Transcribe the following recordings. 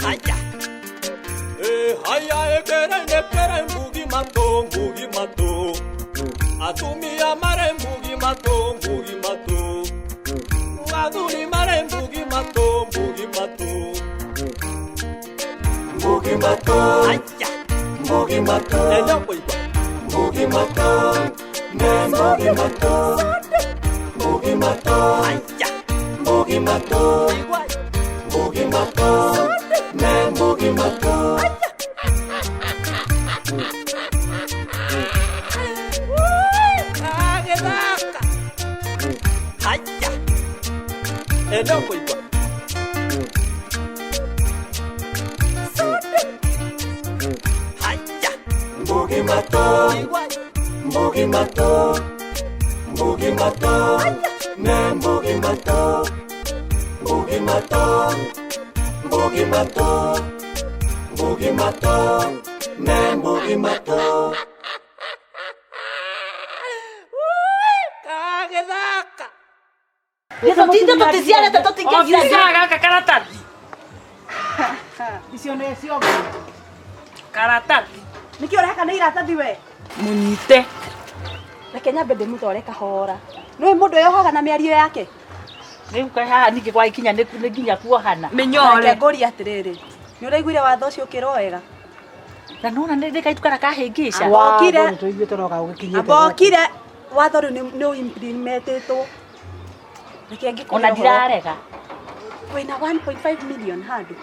Haya. Haya ekere mbugi mato. Atumia mare mbugi mato. Aduni mare mbugi mato. Mbugi mato. Haya. Mbugi mato. Enya boiba. Mbugi mato. Mbugi mato. Mbugi mato. Haya. Mbugi mato. Mbugi mato. Mbugi mato. Haya. Enya boiba. Haya. Mbugi mato. Mbugi mato. Mbugi mato. Mbugi mato. Mbugi mato. Mbugi mato. Mbugi mato. Mbugi mato. Kagethaka. Eso tito totisiana totingia kila gaka karatati. Icio nĩ cio Karatati. nĩkĩ ũreka nĩ iratathi we Munyite. reke nyambe ndĩmũtware kahora nĩwe mũndũ yohoga na mĩario yake Rĩu kai haha ningĩ kwa ikinya nĩ nginya kuohana. reke ngũria atĩrĩrĩ nĩ ũraiguire watho ũcio ũkĩrwo wega Na nona nĩ ndĩkaitukara kahĩngĩca. Abokire. tũiguĩte roga ũgĩkinyĩte abokire watho rĩu nĩ implementetwo reke ngĩkũria Ona ndirarega. wĩna 1.5 million handũ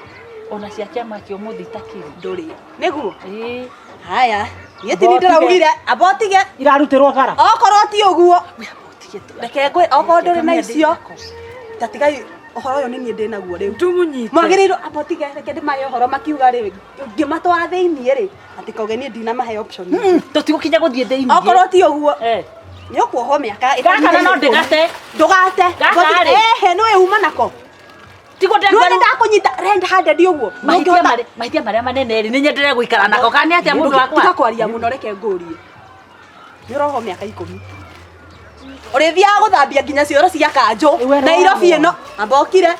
Ona cia kĩama kĩo mũthĩ itakĩrĩ. ndũrĩ nĩguo Ĩĩ. haya niĩ ti ndĩraugire abotige irarutĩrwo bara okorwo ti ũguo We abotige tu. reke ngwe okorwo ndũrĩ na icio tatigai ũhoro ũyũ nĩ niĩ ndĩnaguo rĩu Tumunyite. mwagĩrĩirwo abotige reke ndĩmahe ũhoro makiuga rĩ ngĩmatwara thĩiniĩ rĩ atĩ kauge niĩ ndinamahe option Tũtigũkinya gũthiĩ thĩiniĩ. okorwo ti ũguo Eh. nĩ ũkuohwo mĩaka Gaka no ndĩgate. ndũgate Gaka rĩ. ehe nĩwe uma nako Tigo nĩwe ndakũnyita renda handedi ũguo mahĩtia marĩa manene rĩ nĩ nyendere gũikara nako kana atĩa mũndũ wakwa. tiga kwaria mũno reke ngũrie nĩ ũrohwo mĩaka 10 ũrĩthiaga gũthambia nginya cioro cia kanjũ Nairobi ĩno ambokire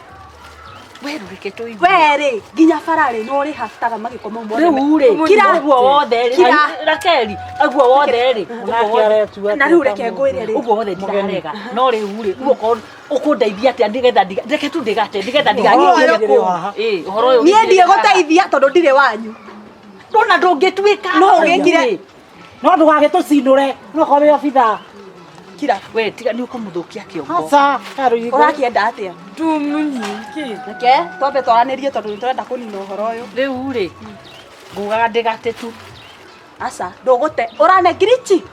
We rũreke tũigue. werĩ nginya bararĩ no ũrĩ haftaga magĩko mau mothe Rĩu rĩ kira ũguo wothe rĩ. Kira. Rakeri ũguo wothe rĩ. na rĩu reke ngwĩre rĩ Ũguo wothe ndirarega. No rĩu rĩ ũguo ũkũndeithia atĩa nĩgetha reke tu ndĩgate nĩgetha Ũhoro ũyũ ndigagĩkĩre haha. Ĩ ũhoro ũyũ. niĩ ndigũteithia tondũ ndirĩ wanyu Ndona ndũngĩtuĩka. No ũgĩkire. no ndũgagĩtũcinũre no korwo wĩ obitha kira We tiga nĩ ũkũmũthũkia kĩongo. aca arũigũ ũrakĩenda atĩa Tumunyike. reke twambe twaranĩrie tondũ nĩtũrenda kũnina ũhoro ũyũ Rĩu rĩ ngugaga ndĩgate tu. aca ndũgũte ũrane ngirici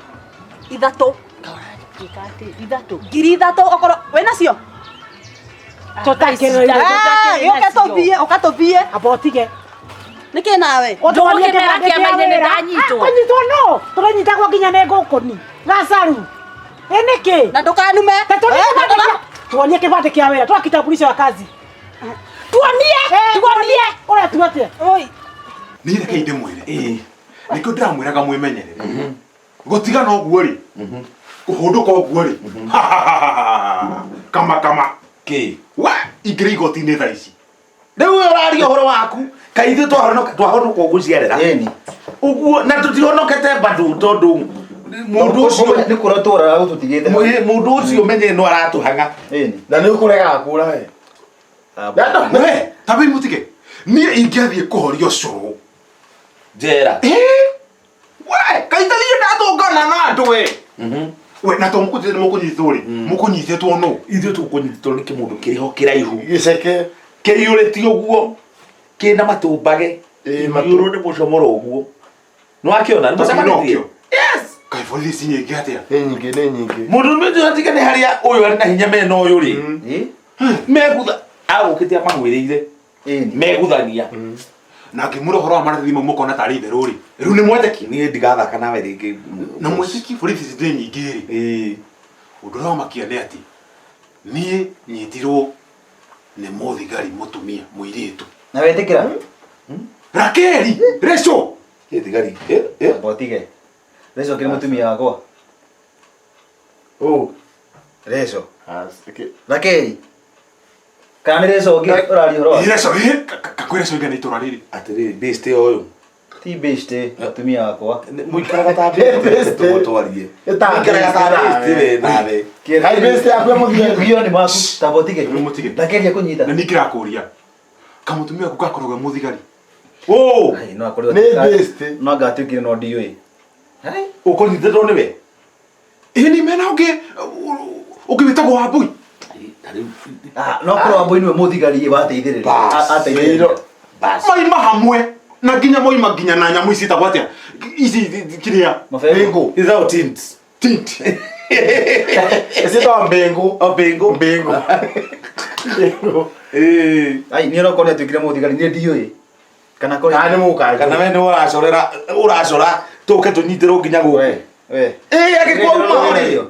ithatũ Ithatũ. ngiri ithatũ okorwo wĩnacio ũke tũthiĩ ũka tũthiĩ abotige nĩkĩ nawe Ndũgũkĩmera kĩama-inĩ nĩ ndanyitwo. kũnyitwo no tũranyitagwo nginya nĩ ngũkũni Gacharu ĩ nĩkĩ na ndũkanume tuonie kĩbandĩ kĩa wĩra twa kitambulisho ya kazi tuonie ũrĩa tuotie oi Nĩ reke ndĩmwĩre nĩkĩo ndĩramwĩraga mwĩmenyerere gũtiga no guo rĩ kũhũndũka ũguo rĩ kama Kĩ? we ingĩrĩ igoti-inĩ thaa ici Rĩu ũraria ũhoro waku, kaĩ ithuĩ twahonoka ũguo ciarera. Ĩni. Ũguo na tũtihonokete bado tondũ mũndũ ũcio nĩ kũrĩa tũraga gũtũtigĩte mũndũ ũcio menye no aratũhanga. ĩni na nĩ ũkũrega akũra we we tabe mutige niĩ ingĩathiĩ kũhoria ũcũrũ Njera. we kaitharie ndatũngana na andũ we we na to mũkũnyitwo rĩ mũkũnyitĩtwo no Ithuĩ tũkũnyitĩtwo nĩ kĩmũndũ kĩrĩho kĩraihu gĩceke kĩiyũrĩtio ũguo kĩna matũmbage iyũrũ nĩ mũcomoro ũguo. Nĩwakĩona nĩ mũcemanĩtie. Yes. kaĩ borithi ici nyingĩ atĩa nĩ nyingĩ nĩ nyingĩ Mũndũ nĩ atige nĩ harĩa ũyũ arĩ na hinya mena ũyũ rĩ. Megutha agũkĩte amang'wĩrĩire ĩni meguthania. na ngĩmũra ũhoro wa maratathi mau mũkona tarĩ itherũ rĩ rĩu nĩ mwendeki Niĩ ndigathaka nawe rĩngĩ. na mwendeki borithi ici ndĩ nyingĩ rĩ ũndũ ũrĩa wamakia nĩ atĩ niĩ nyitirwo nĩ mũthigari mũtumia mũirĩtu na wetĩkĩra Rakeri Reco Thigari. botige Reco kĩrĩ mũtumia wakwa Reso. Nakei. Kana reso ogi urari horo. Reso kakwira so igana itura riri. Atiri beste oyo. Ti beste atumia akwa. Muikara ta beste to twarie. Muikara ta beste nabe. Hai beste akwa Muthigari ni maku tabotike. Muthigari. Nakei kunyita. Na nikira kuria. Kamutumia gukakoroga muthigari. Oh, hai no akorwo. Ne beste. No gatukire no dioi. Hai, ukonyita ndo niwe. Ini mena oge bitagwo Wambui. No korwo Wambui niwe muthigari wateithiriria. Ateithiriria. Bas. Moima hamwe na nginya moima nginya na nyamu ici tagwo atia. Ici kiria. Bengo. Izao tint. Tint. Ese to bengo. Bengo. Bengo. Bengo. Ai ni no korwo tukire muthigari ni dioi. Kana korwo. Kana muka. Kana we no uracora tuke tunyitiro nginya guku. We. Agikoma uri.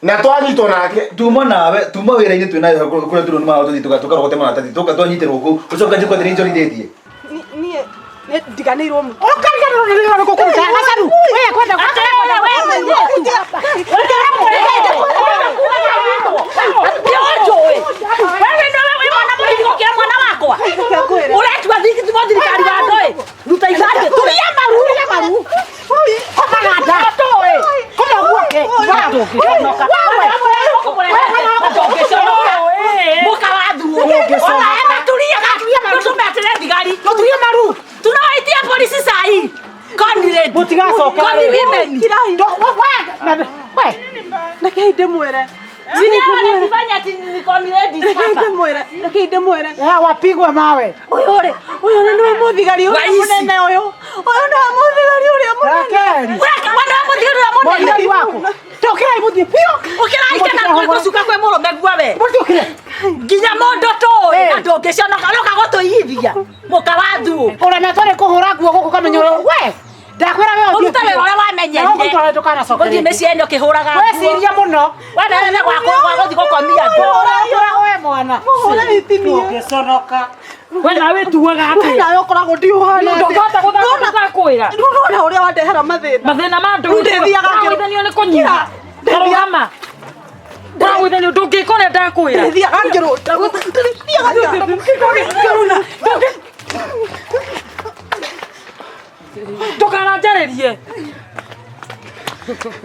Na twanyitwo nake. Tuma nawe, tuma wira-ini twina kure turu nima tuthi tukarogote mana tati twanyitiro guku. Ucoka njiko thiri njori ndetie. Nie ndiganirwo mu. Okangarwo ko kuruta Gacharu. Wewe kwenda Nakei ndimwire. Nakei ndimwire. wapigwe mawe. Uyu niwe muthigari uria munene uyu. Uyu niwe muthigari uria munene. Muthigari wako. Tokera imuthi pio. Ukirai kana kuri gucuka kwe murume gwawe. Muthikire. Nginya mundu toy na ndungiconoka nuka gutuithia. Muka wathu. Uremetore kuhura guo guku kamenyo we. Ndakwira wewe Uruta wewe ora wamenyerire. Ngutwara tukana soka. Uthi meci eno kihuraga. We siria muno. Wena wewe gwako guthi gukomia ndo. We mwana. Muhore itimie. Ugiconoka. We nawe tuwaga ati. We nawe ukoragwo ndiuhana. Ndongota guthaka kwira. Ndurona uria wandehera mathina. Mathina ma ndu. Ndithiaga ngiruthanio ni kunyira. Ndarugama. Ndagwithania ndungikore ndakwira. Ndithiaga ngirunda. Ndithiaga Ndukanajarerie.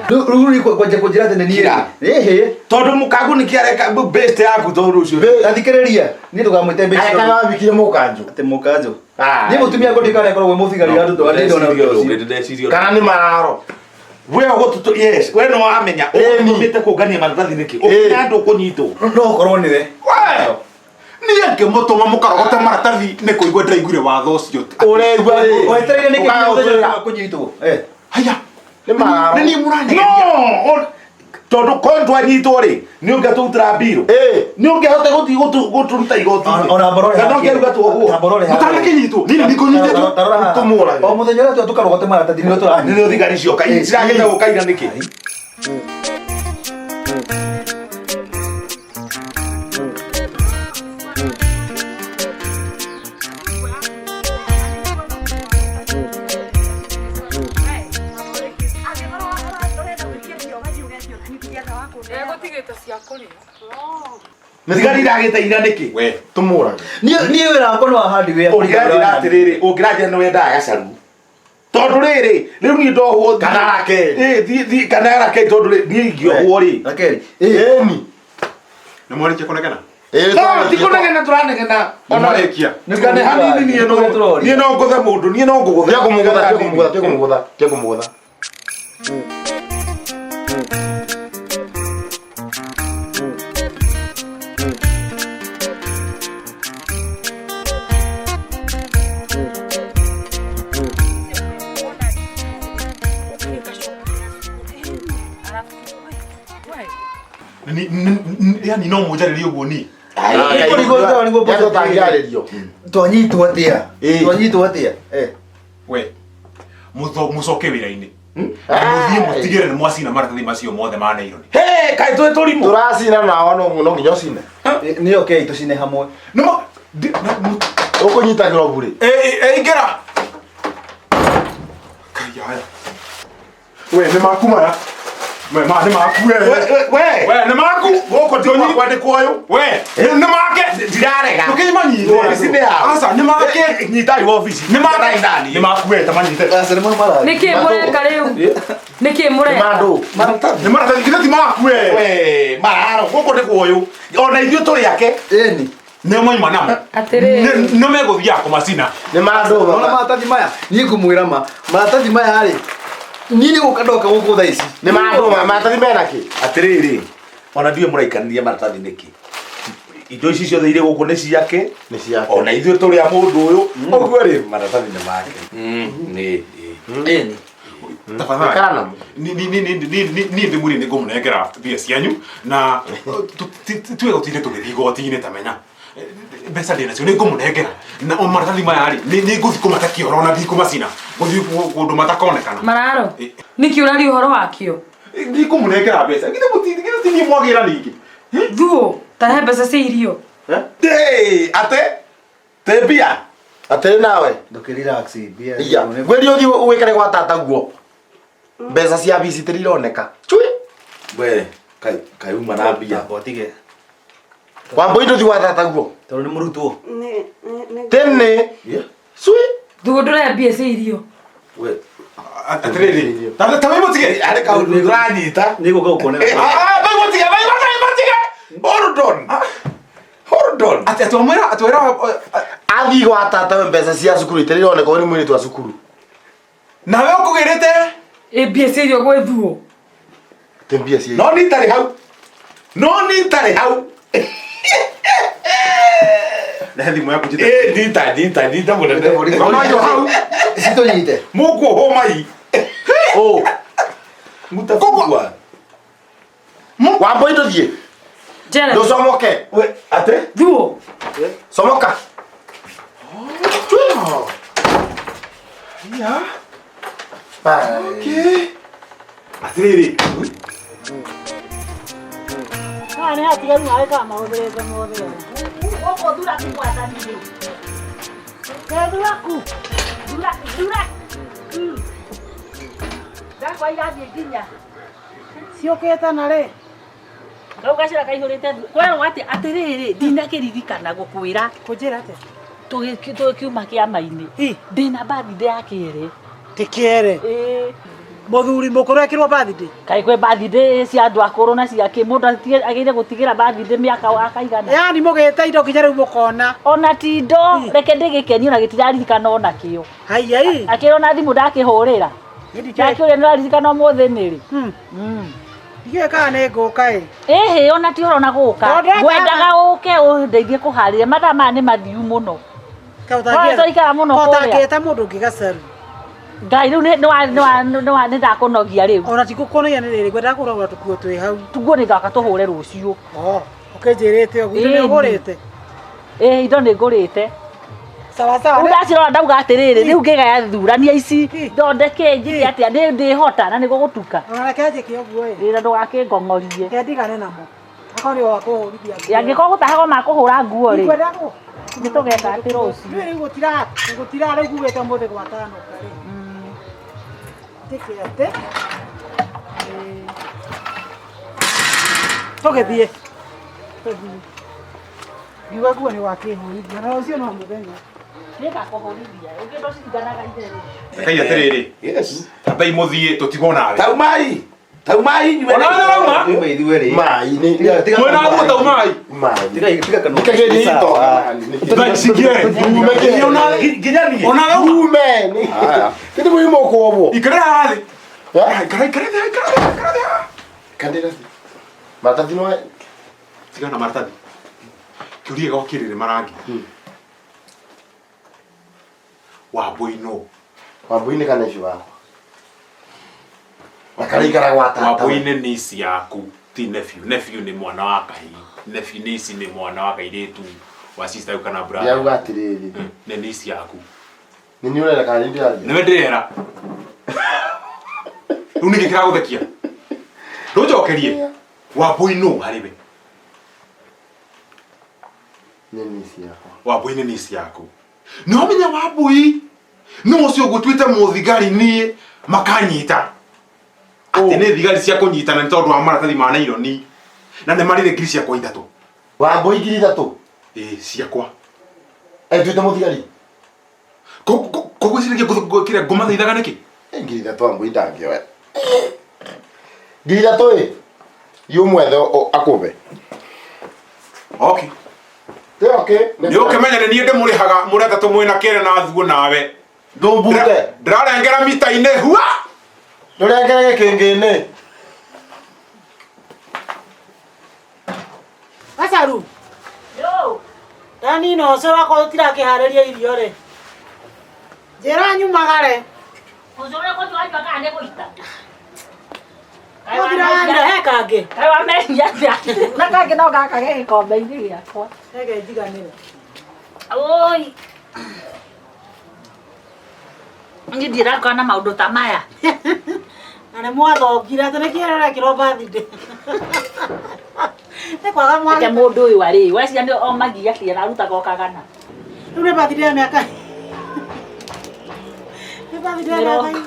Ruri kwa njira tene ni ehe tondu mukagu ni kiareka best yaku tondu ucio athikiriria ni tugamwite best Aya kana wabikire mukanjo. ate mukanjo ni mutumia ngo ndikana korwo we muthigari ya ndu andi ndona Kana ni mararo. we ogotutu yes we no amenya umite kungania maratathi niki ukinya ndu kunyitwo no korwo ni we Ni yake mutuma mukarogote maratathi ni kuigwa ndaiguire watho ucio. Uregwa wetereire niki kunyitwo Haya. ni mararo. Ni murane. no tondu kontu anyitwo ri ni ungatutira mbiro ni ungehota guturuta igoti ona borore kana ungeruga tu uguo borore Mutana kinyitwo. Nini niko nyitwo. tumura o muthenya ria tukarogote maratathi ni tura ni thigari cioka ciragenda gukaira niki Muthigari ndagiteira niki We. Tumura. ni wira wako no handi we Ũngĩranjĩra atiriri ukiraje no wendaga Gacharu tondu riri riu ni ndohwo Kana rake. thi kana rake tondu ni ingiohwo ri rake Eni. Ni mwarike konekana. no tikunegena turanegena Mwarekia. nikane hanini ni no nguthe mundu ni no nguguthe Tikumugutha. Yani no mujariri uguo ni. twanyitwo atia We. Mucoke wira-ini. Muthie mutigire ni mwacina maratathi macio mothe ma Nairobi. he kai twe turimu Turacina nao no nginya ucine. ni okay tucine hamwe No. Ukunyita globu ri. Ingera. Kaya. We ni makuma ya. We ma ni maku we ni maku goko tonyi kwa ndikoyo we ni make ndirarega tukimanyite sinde ha asa ni make nyita i office ni make ndani ni maku we tamanyite asa ni mara niki mureka riu niki mureka mandu ni mara ngine ti maku we mararo goko ndikoyo ona ithuĩ tũrĩ ake Eni. ne moima namo atiriri no me gothia ko masina Nĩ mandu ona maratathi maya niĩ ngũmwĩra ma maratathi maya rĩ niĩ nĩ gũkandoka gũkũ thaa ici nĩ mandu maratathi mena kĩ atiriri ona ndiye mũraikanĩria maratathi nĩkĩ indo ici ciothe irĩ gũkũ nĩ ciake nĩ ciake ona ithuĩ tũrĩ a mũndũ ũyũ ũguo rĩ maratathi nĩ make Eni. tafadhali kana ni ndimuri ni ngũmũnengera mbia cianyu na tuwe gũtinde tũgĩthiĩ igoti-inĩ tamenya mbeca ndĩ nacio nĩ ngũmũnengera na o maratathi maya rĩ nĩ ngũthiĩ kũmata kĩoro na thiĩ kũmacina gũthiĩ kũndũ matakonekana mararo niki urari uhoro wakio nĩ ngũmũnengera mbeca githĩ mũtini mwagĩra ningĩ thuo tahe mbeca cia irio ate te mbia atĩ nawe Ndũkĩrelax bia. iya ngwĩrio ũthiĩ ũgĩkare gwa tata guo mbeca cia bici tĩrironeka cui we kai uma na mbia Botige. Wambui ndũthi gwa tata guo Tondũ nĩ mũrutwo. tene cui thuo ndũre mbia cia irio we atĩrĩrĩ tawe mũtige arĩ kaũndũ ũranyita Nĩ gũka gũkuonera. bai mũtige hold on atwĩra athiĩ gwa tata we mbeca cia cukuru itĩrironeka ũrĩ mwĩrĩtu wa cukuru nawe ũkũgĩrĩte mbia cia irio gwĩ thuo te mbia cia no nitarĩ hau na thimũ yaku njĩte nita mũnene Mamayo hau Citũnyite. mũkuohwo mai mutakugwa Wambui ndũthiĩ jere ndũcomoke we ate thuo comoka ya atĩrĩrĩ Nĩ atigaru nawe kama ũthirĩte mũthĩ. Gũkũ thura kũgwatanĩre. Thuraku. Thura. Ndakwa igathiĩ nginya. Ciũkĩte na rĩ. Kau gacĩra kaihũrĩte kwerwo atĩ atĩrĩrĩ ndinakĩririkana gũkwĩra Kũnjĩra atĩ. tũkiuma kĩama-inĩ ndĩna birthday ya kerĩ. Tikĩere. Mũthuri mũkũrũ ekĩrwo birthday. Kaĩ kwĩ birthday cia andũ akũrũ na cia kĩ mũndũ agĩrĩire gũtigĩra birthday mĩaka akaigana. Yaani mũgĩte indo kinya rĩu mũkona. Ona ti indo reke ndĩgĩkenio na gĩtiraririkana ona kĩo. Haiyai. Akĩrwo na thimũ ndakĩhũrĩra. Ndakĩũria nĩraririkana ũmũthĩ nĩrĩ. Ndiũĩ kana nĩ ngũka ĩ. Ĩhĩ ona ti ũhoro na gũka. Ngwendaga ũke ũndeithie kũharĩria mathaa maya nĩ mathiu mũno. Tũikara mũno kũrĩa. Kotangĩta mũndũ ũngĩ Gacharu. Ngai rĩu nĩ ndakũnogia rĩu. Ona ti gũkũnogia nĩ rĩrĩ ngwendaga kũrora tũkuo twĩ hau. Tuguo nĩ ngaka tũhũre rũciũ. Ũkĩnjĩrĩte ũguo nĩ ũgũrĩte. Indo nĩ ngũrĩte. Sawa sawa. Ndacirora ndauga atĩrĩrĩ rĩu ngĩgaya thurania ici thondeke njĩke atĩa ndĩhota na nĩguo gũtuka. Ona kĩanjĩke ũguo ĩ. Na ndũgakĩngongorie. Kendigane namo. Akorwo wa kũhũrithia. Yangĩkorwo gũtahagwo ma kũhũra nguo rĩ. Ngwendagwo. Nĩtũgeka atĩ rũciũ. Rĩu gũtira rĩu gugĩte mũthĩ gwatano karĩ. Tĩkĩ atĩ. Tũgĩthiĩ. Ngiuga nguo nĩ wakĩhũrithia na ũcio no mũthenya. Nĩngakũhũrithia ũngĩ ndo citiganaga itherũ. Kai atĩrĩrĩ tambai mũthiĩ tũtigwo nawe taumai nyume ona rauma Nĩ maithuĩ rĩ. mai nĩ mwena wa taumai mai Tiga kana. kageni ito nginya ni ona rauma ume ni kiti muhimu kwa ikara hali ya ikara kandira maratathi no tigana maratathi kiurie gokirire marangi wa boino Wambui kana icio wako makaraikara gwa tata Wambui-inĩ nĩ ici yaku ti nephew nĩ mwana wa kahii nephew nĩ ici nĩ mwana wa kairĩtu wa sister kana brother yauga atiriri nĩ ici yaku nĩ nĩ ũrera kana ndio ari nĩwe ndĩrera rĩu nĩkĩ kĩragũthekia ndũnjokerie Wambui nũ harĩ we nĩ cia Wambui-inĩ nĩ ici yaku no menya Wambui no ũcio ũgũtuĩte mũthigari niĩ makanyita ati nä thigari cia kå nyitana nä tondå wa maratathi ma naironi na nä marä rä ngiri ciakwa ithatå Wambå ingiri ithatå ciakwa nduä te må thigari koguo cirä kä rä a ngå mathaithaga nä kä ngiri ithatå wambå indangä oe ngiri ithatå ä yå mwethe akå be nä å kä menya nä niä ndä må rä haga må retatå mwä na kä re na thuo nawe ndå mbute ndä rarengera mita-inä hua ndå rengere gä kä ngä-inä Gacharu. Yo. Dani no so wako tirakihareria irio ri. Njira nyumagare. Uzore ko tuwa ka ane ko ita. Ndira he kangi. Kai wa me ya. Na kangi no gaka ge kombe ini yakwa. Hege ndiganire. Oi. Ngi dira kana maundu ta maya. Ane mwathongira tene kierera kiromba thinde. Nä kwaga mwana. Ke mundu uyu ari, we cia ndio o magiya kiera ruta goka kana. Riu nä bathire miaka. Nä bathire miaka.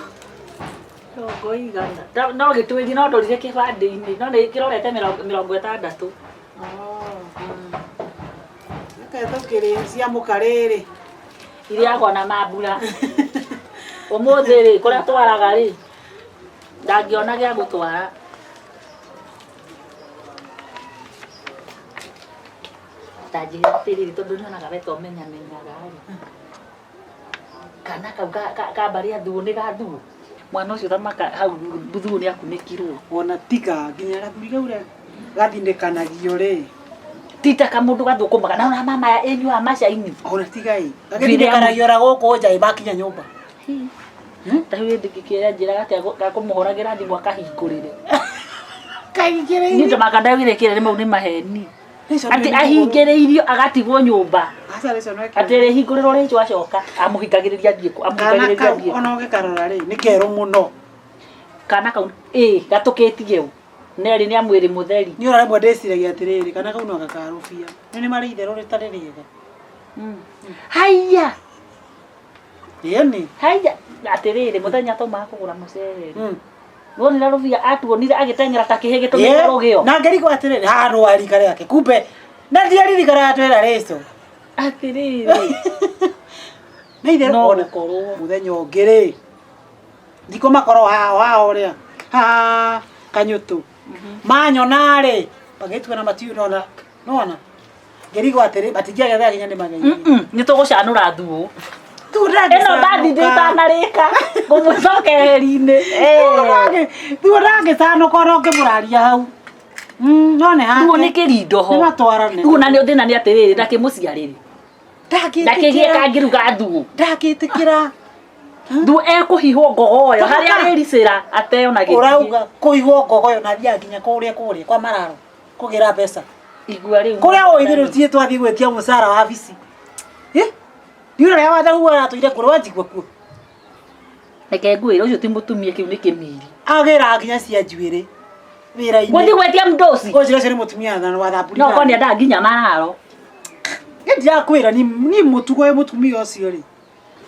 Rogo igana. No gitwiri no ndorire kibande-ini, no nä kirorete 60. Nä kä cia må karä Iria gona mambura. Umuthi ri kuria twaraga ri. Ndangiona gya gutwara. Tajiri tiriri tondu nyonaga we to menya ri. Kana ka baria thuo ni ga thuo. Mwana ucio thamaka hau buthu ni akunikirwo. Ona tika nginya gathuri gau ri gathindĩkanagio ri. Tita kamundu gathukumaga na ona mama ya enyu amacaini. Ona tigai. Gathindĩkanagio ra gũkũ nja ibakinya nyũmba. Tahu ndikikira njira gakumuhoragira thimũ akahingũrĩre. Kahingĩrĩirio. Ni ndama kadagire kire mau ni maheni. Ati ahingĩrĩirio agatigwo nyũmba. Ati hingũrĩrwo rĩtwa acoka amuhingagĩrĩria thiĩko amuhingagĩrĩria thiĩko. Ona ũgĩkarora rĩ nĩ kerũ mũno. Kana kau gatukĩtie u. Neri ni amwĩrĩ mũtheri. Ni ũraremwo ndĩciragia atĩrĩrĩ kana kau no gakarũbia. Nĩ marĩ itherũ rĩtarĩ rĩega. Haiya. Yeni. Haiya. Atĩrĩrĩ mũthenya tũma kũgũra mũcere. Wonira rũbia atuonire agĩteng'era ta kĩhĩ gĩtũmĩte rũgĩo. Na ngerigwo atĩrĩrĩ harwa rika rĩake. Kumbe na ndiaririkana atwĩra rĩco. Atĩrĩrĩ. Nĩ itherũ ona korwo mũthenya ũngĩ rĩ. Ndiko makoro hao rĩa. Ha kanyũtũ. Manyona rĩ. Bagĩtua na matiu nona. Nona. Ngerigwo atĩrĩ batingĩagetha nginya nĩ mageithie. Nĩ tũgũcanũra thuo. Eno bathi nditanarĩka ngũmũcokereri-inĩ. Thuo ndangĩcanũka no ngĩmũraria hau. None ha. Thuo nĩ kĩrindo ho. Nĩ matwarane. Thuo na nĩ thĩna nĩ atĩrĩrĩ ndakĩmũciarĩrĩ. Ndakĩgĩe kangĩ rũga thuo. Ndakĩtĩkĩra. Thuo ekũhihwo ngogoyo harĩa arĩricĩra ateo na gĩthiĩ. Ũrauga kũhihwo ngogoyo na thiaga nginya kũrĩa kwa mararo kũgĩra mbeca. Igua rĩu. Kũrĩa ũithĩrĩtie twathiĩ gwĩtia mũcara wa bici. Yule ya Wandahuhu atũire kũrwa njigua kuo. Reke ngwĩre ũcio ti mũtumia kĩu nĩ kĩmiri. Agĩra nginya cia njuĩrĩ. Wĩra-inĩ. Gũthiĩ gwĩtia mdosi. Ũcio nĩ mũtumia na wa thamburi. No koni nda nginya mararo. Ndiakwĩra ni mũtugo wĩ mũtumia ũcio rĩ.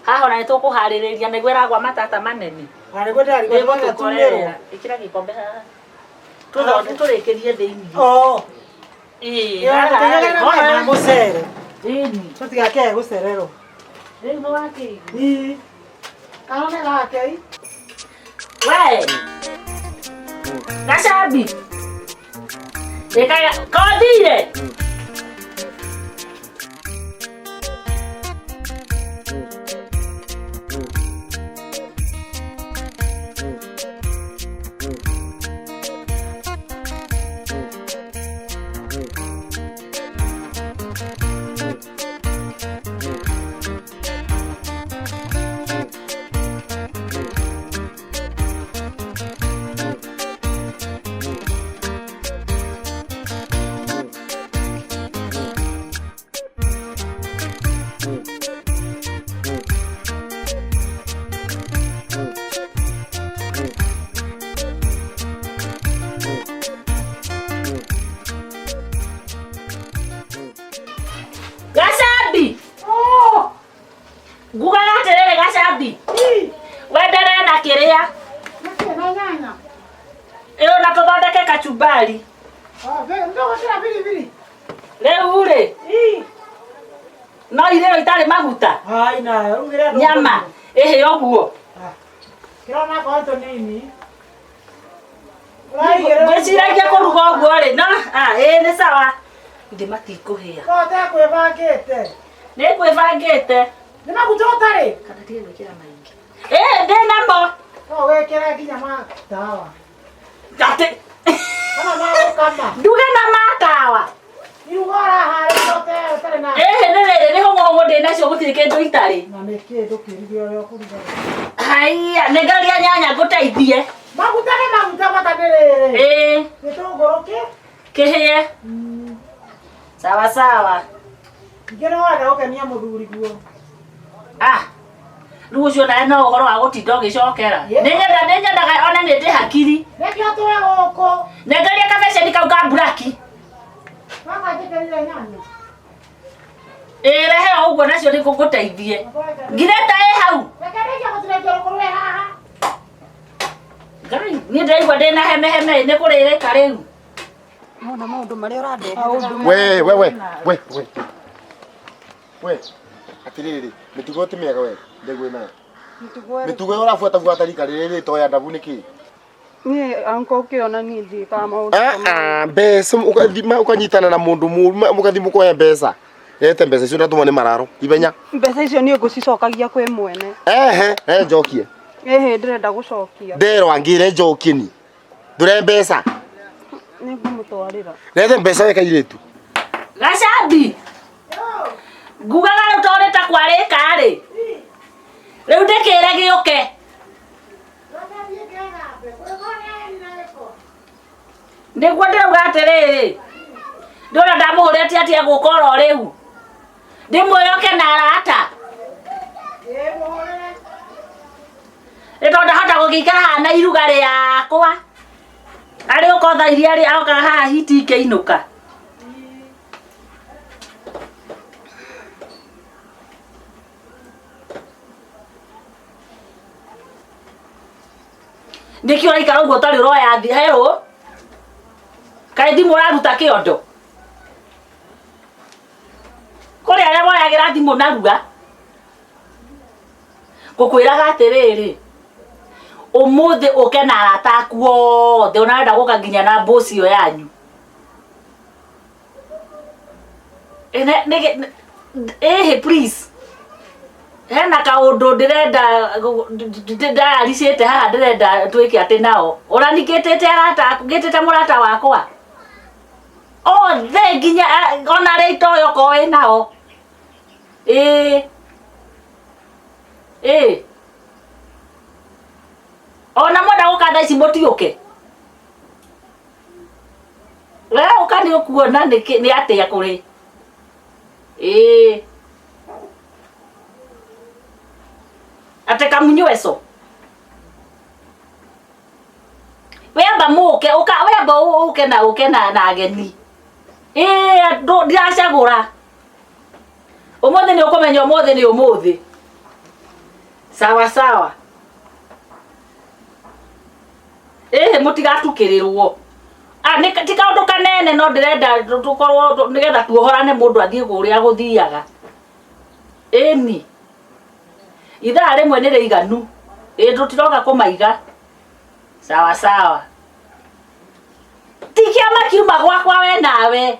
Haha ona nĩ tũkũharĩrĩria nĩguo ĩragwa matata manene. Harĩguo ndarigwo tũkorera. Ĩkĩra gĩkombe haha. Tũrĩkĩrie thĩinĩ. Ona mũcere. Ĩni. Tũtigakĩae gũcererwo. Rĩu nĩ wakĩigua. Kanone gake. We. Gachambi. Kodire. kachumbari. Ndogo tena vili. Leo ule. No ile itale maguta. Haina, ungere ndo. Nyama. Ehe oguo. Kirona kwa to nini? Gwĩciragia kũruga ũguo rĩ no nĩ sawa ndĩ matikuhĩa Kote kwĩbangĩte. nĩ kwĩbangĩte Nĩ maguta ũtarĩ? kana tige gwĩkĩra maingĩ ndĩ namo No wekere nginya matawa. atĩ Kana magũkama. nduge na matawa Irugora harĩ kote ũtarĩ na. nĩ rĩrĩ nĩ hũng'ũng'ũ ndĩ nacio gũtirĩ kĩndũ itarĩ Na nĩ kĩndũ kĩruge ũrĩa ũkũruga. haiya nĩ ngaria nyanya ngũteithie Maguta nĩ maguta matanĩrĩrĩ. Gĩtũngũrũ kĩhĩe sawa sawa ngĩra wenda gũkenia mũthuri guo. rĩu ũcio nawe no ũhoro wa gũtinda ũgĩcokera nĩ nyendaga ona nĩ ndĩ hakiri Nĩkĩo tũwe gũkũ. nĩ ngaria kabeceni kau ka mburaki Mama njĩkĩrire nyanya. rehe ũguo nacio nĩ ngũgũteithie ngireta hau Rekereria gũtirengio rũkũrũ haha. Ngai niĩ ndĩraigua ndĩ na hemeheme nĩ kũrĩrĩka rĩu Mona maũndũ marĩa ũrandehe. We. Atiriri, mitugo ti mĩega we. Ndegwe nayo. Mitugo ũrabuata rika rĩrĩ rĩtoya ndabu nĩkĩ? Niĩ anko ũkĩona niĩ ndĩkaga maũndũ. Mbeca ũkanyitana na mũndũ mũgathi mũkoya mbeca. Ete mbeca icio natũma nĩ mararo. Ibenya. Mbeca icio niĩ ngũcicokagia kwĩ mwene. Njokie. Ndĩrenda gũcokia. Nderwa ngire njokie ni. Ndũre mbeca. Nĩ ngũmũtwarĩra. Rete mbeca weka iretu. Gachambi ngugaga rĩu tondũ ta kwarĩka rĩ rĩu ndĩkĩre gĩũke nĩguo ndĩrauga atĩrĩrĩ ndĩrona ndamũhũrĩte atĩa gũka oro rĩu ndĩmwĩyoke na arata nĩ tondũ ndahota gũgĩikara haha na iruga rĩakwa arĩ ũkotha iria rĩ aokaga haha hiti ikĩinũka Nĩkĩ ũraikara ũguo ũtarĩ ũroya thĩ herũ kaĩ thimũ ũraruta kĩondo kũrĩ arĩa moyagĩra thimũ narua ngũkwĩraga atĩrĩrĩ ũmũthĩ ũke na arata aku othe ona wenda gũka nginya na mbũci ĩyo yanyu please hena kaũndũ ndĩrenda ndaricĩte haha ndĩrenda twĩke atĩ nao ũranikĩtĩte arata aku ngĩtĩte mũrata wakwa othe nginya ona rĩito ũyũ okorwo wĩ nao ona mwenda gũka thaa ici mũtiũke we ũka nĩ ũkuona nĩ atĩa kũrĩ ate kamunyweso wemba mũke wemba ũke na ageni ndiracagũra ũmũthĩ nĩ ũkũmenya ũmũthĩ nĩ ũmũthĩ sawa sawa mũtigatukĩrĩrwo ti kaũndũ kanene no ndĩrenda tũkorwo nĩgetha tuohorane mũndũ athiĩ kũrĩa gũthiaga ĩni ithaa rĩmwe nĩ rĩiganu tũtiroka kũmaiga sawa sawa ti kĩama kiuma gwakwa we nawe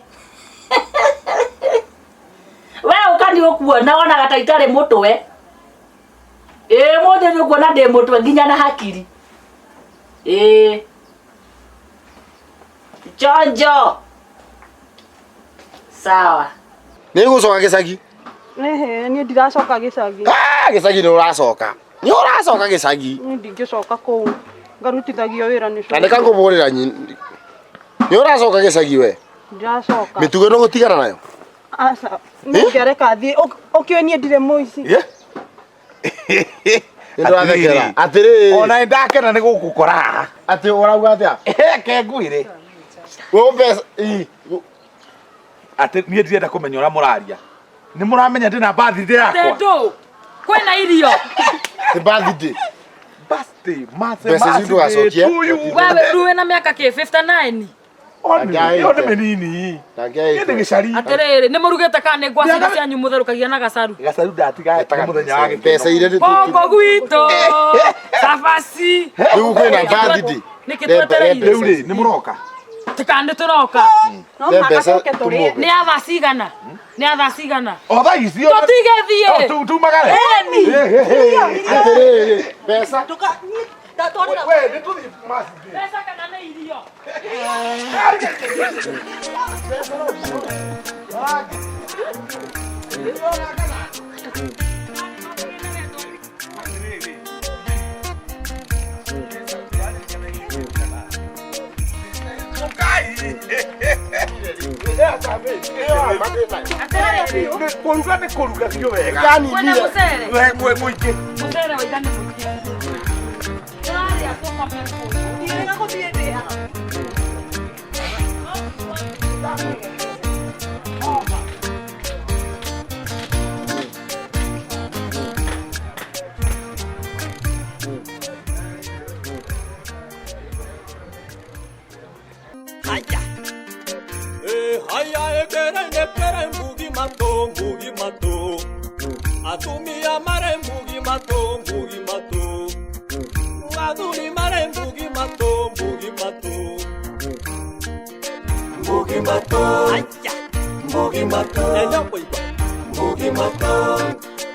we ũka nĩ ũkuona wonaga ta itarĩ mũtwe mũthĩ nĩ ũkuona ndĩ mũtwe nginya na hakiri Jojo sawa nĩ gũcoka gĩcagi niĩ ndiracoka gĩcagi gĩcagi nĩ ũracoka gĩcagi niĩ ndingĩcoka kũu ngarutithagio wĩra nĩ na nĩkangũbũrĩra nĩ ũracoka gĩcagi we ndiracoka mĩtugo no gũtigana nayo aca nĩngĩareka thiĩ ũkĩũĩ niĩ ndirĩ mũici nĩndĩrathekera atĩrĩrĩ ona ndakena nĩ gũgũkora haha atĩ ũrauga atĩa ke ngwĩre mbeca atĩ niĩ ndirenda kũmenya ũrĩa mũraria nĩ mũramenya ndĩ na birthday yakwa Tendo kwĩna irio nĩ birthday birthday Mbeca ici ndũgacokia. wewe rĩu wĩna mĩaka kĩ 59 One menini. Ende gicari. Atiriri ni murugite kana ngwaci cianyu mutherukagia na gacaru. Gacaru ndatiga muthenya wake. Pesa ile ni Bongo gwito. Safasi. Riu kwina bandidi. Nikitwetereire. Riu ri ni muroka. Tikande turoka. No makacoke tũrĩe. Nĩ athaa cigana? Nĩ athaa cigana? O thaa icio. Tũtigethie. Tumagare. Atiriri. Pesa. We ni tuthi masi. Pesa kana nĩ irio. Koruga ni koruga sio wega. Gani Kwenda bila. mucere. We muingi. Mucere waigani mukie. Tũrarĩa tũka pepo. Ndirenga gũthiĩ ndĩa. Haya ekere mbugi mato. Atumia mare mbugi mato. Aduri mare mbugi mato. Mbugi mato. Enya poiba. Mbugi mato.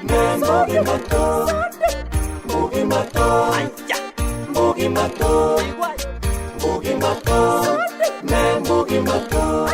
Ne mbugi mato. Mbugi mato. Mbugi mato. Mbugi mato. Ne mbugi mato.